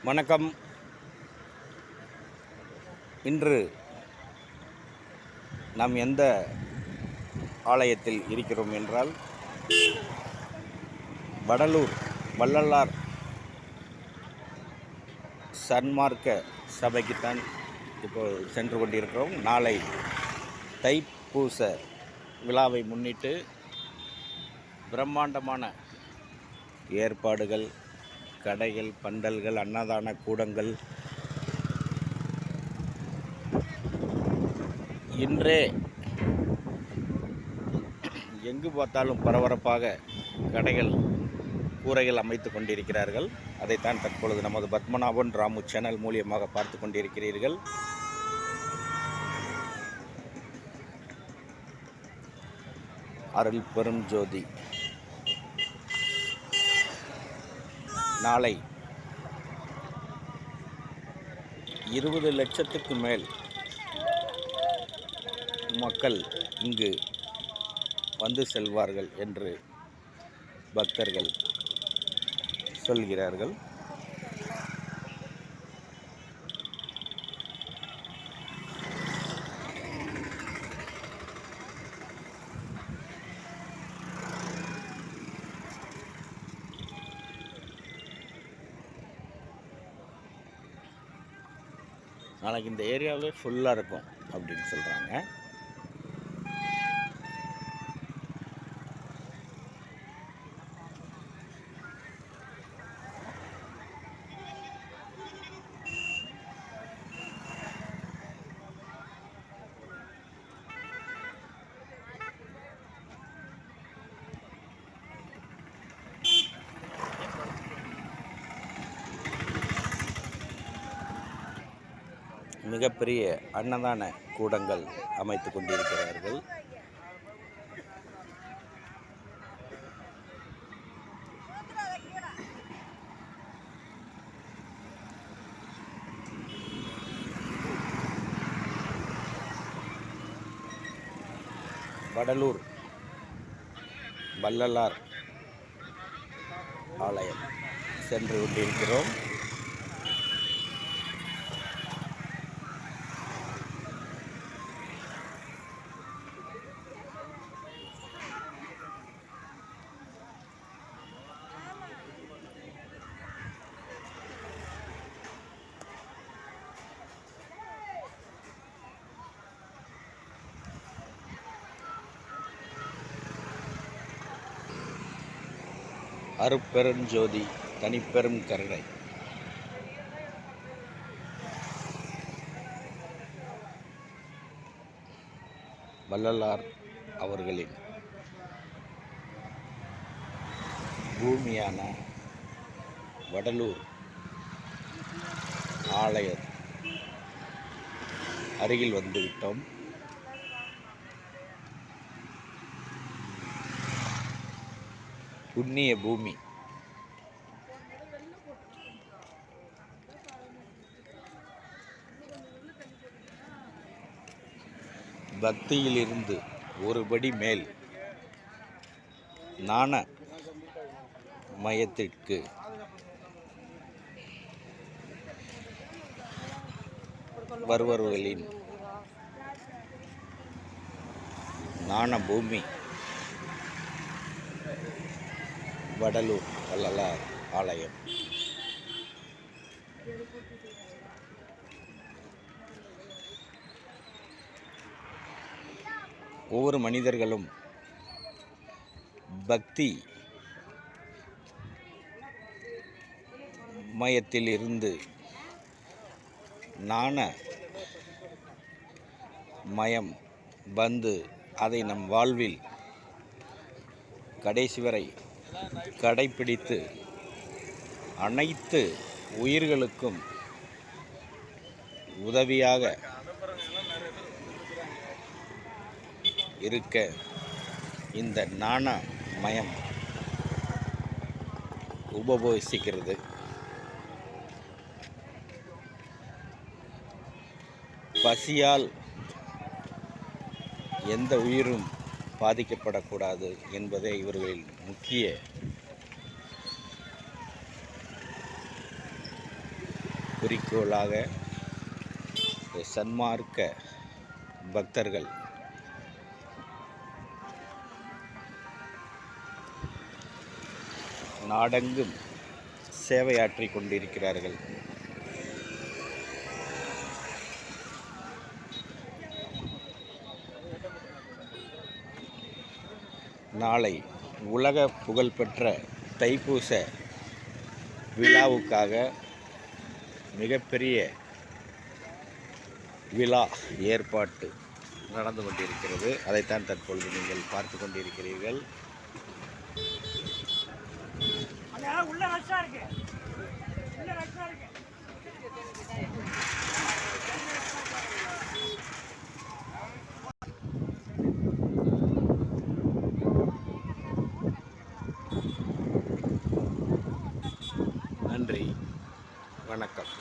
வணக்கம். இன்று நாம் எந்த ஆலயத்தில் இருக்கிறோம் என்றால், வடலூர் வள்ளலார் சன்மார்க்க சபைக்குத்தான் இப்போ சென்று கொண்டிருக்கிறோம். நாளை தைப்பூச விழாவை முன்னிட்டு பிரம்மாண்டமான ஏற்பாடுகள், கடைகள், பந்தல்கள், அன்னதான கூடங்கள், இன்றே எங்கு பார்த்தாலும் பரபரப்பாக கடைகள், கூரைகள் அமைத்து கொண்டிருக்கிறார்கள். அதைத்தான் தற்பொழுது நமது பத்மநாபன் ராமு சேனல் மூலியமாக பார்த்து கொண்டிருக்கிறீர்கள். அருள் பெரும் ஜோதி நாளை 20 லட்சத்துக்கு மேல் மக்கள் இங்கு வந்து செல்வார்கள் என்று பக்தர்கள் சொல்கிறார்கள். நாளைக்கு இந்த ஏரியாவே ஃபுல்லாக இருக்கும் அப்படின்னு சொல்கிறாங்க. மிகப்பெரிய அன்னதான கூடங்கள் அமைத்து கொண்டிருக்கிறார்கள். வடலூர் வள்ளலார் ஆலயம் சென்று கொண்டிருக்கிறோம். அருட்பெருஞ்சோதி தனிப்பெரும் கருணை வள்ளலார் அவர்களின் பூமியான வடலூர் ஆலய அருகில் வந்துவிட்டோம். புண்ணிய பூமி. பக்தியிலிருந்து ஒருபடி மேல் ஞான மயத்திற்கு வருபவர்களின் ஞான பூமி வடலூர் வள்ளலார் ஆலயம். ஒவ்வொரு மனிதர்களும் பக்தி மயத்தில் இருந்து ஞான மயம் வந்து அதை நம் வாழ்வில் கடைசி வரை கடைப்பிடித்து அனைத்து உயிர்களுக்கும் உதவியாக இருக்க இந்த ஞான மயம் உபயோகிக்கிறது. பசியால் எந்த உயிரும் பாதிக்கப்படக்கூடாது என்பதே இவர்களின் முக்கிய குறிக்கோளாக சன்மார்க்க பக்தர்கள் நாடெங்கும் சேவையாற்றி கொண்டிருக்கிறார்கள். நாளை உலக புகழ்பெற்ற தைப்பூச விழாவுக்காக மிகப்பெரிய விழா ஏற்பாட்டு நடந்து கொண்டிருக்கிறது. அதைத்தான் தற்பொழுது நீங்கள் பார்த்து கொண்டிருக்கிறீர்கள். நன்றி, வணக்கம்.